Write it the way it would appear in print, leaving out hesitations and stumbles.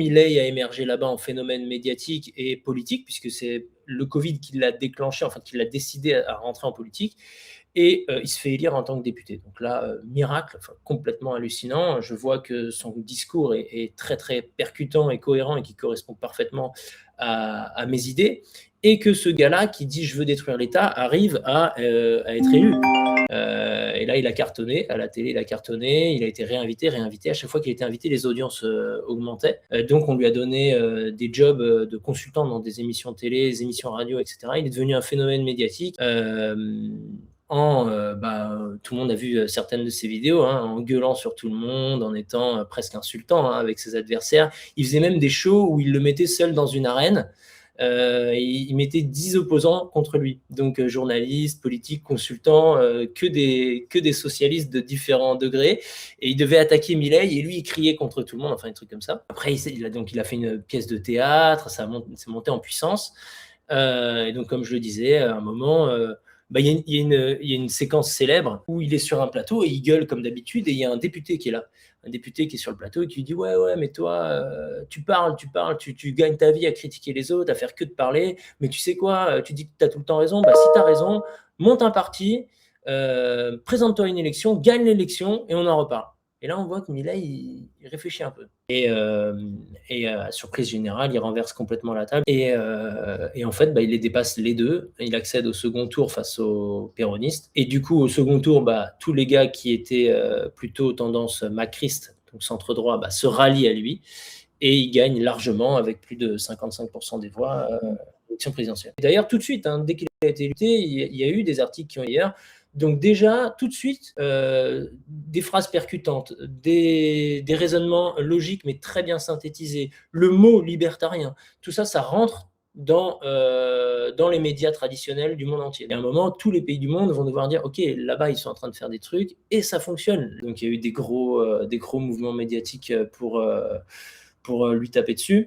Milei a émergé là-bas en phénomène médiatique et politique, puisque c'est le Covid qui l'a déclenché, enfin qui l'a décidé à rentrer en politique. Et il se fait élire en tant que député. Donc là, miracle, enfin, complètement hallucinant. Je vois que son discours est très, très percutant et cohérent et qui correspond parfaitement à mes idées. Et que ce gars-là, qui dit je veux détruire l'État, arrive à être élu. Et là, il a cartonné, à la télé, il a cartonné, il a été réinvité, réinvité. À chaque fois qu'il était invité, les audiences augmentaient. Donc, on lui a donné des jobs de consultant dans des émissions télé, des émissions radio, etc. Il est devenu un phénomène médiatique. Tout le monde a vu certaines de ses vidéos, hein, en gueulant sur tout le monde, en étant presque insultant, hein, avec ses adversaires. Il faisait même des shows où il le mettait seul dans une arène. Il mettait 10 opposants contre lui. Donc journalistes, politiques, consultants, que des socialistes de différents degrés. Et il devait attaquer Milei et lui, il criait contre tout le monde, enfin, des trucs comme ça. Après, il a fait une pièce de théâtre, c'est monté en puissance. Et donc, comme je le disais, à un moment, il y a une séquence célèbre où il est sur un plateau et il gueule comme d'habitude et il y a un député qui est là, un député qui est sur le plateau et qui lui dit ouais mais toi tu parles, tu gagnes ta vie à critiquer les autres, à faire que de parler, mais tu sais quoi, tu dis que tu as tout le temps raison, bah si tu as raison, monte un parti, présente-toi à une élection, gagne l'élection et on en reparle. Et là, on voit que Milei, il réfléchit un peu. Et surprise générale, il renverse complètement la table. Et en fait, il les dépasse les deux. Il accède au second tour face aux péronistes. Et du coup, au second tour, tous les gars qui étaient plutôt tendance macriste, donc centre-droit, se rallient à lui. Et il gagne largement avec plus de 55% des voix l'élection présidentielle. D'ailleurs, tout de suite, hein, dès qu'il a été élu, il y a eu des articles qui ont hier. Donc déjà, tout de suite, des phrases percutantes, des raisonnements logiques mais très bien synthétisés, le mot libertarien, tout ça, ça rentre dans les médias traditionnels du monde entier. Et à un moment, tous les pays du monde vont devoir dire « Ok, là-bas, ils sont en train de faire des trucs et ça fonctionne ». Donc il y a eu des gros mouvements médiatiques pour lui taper dessus.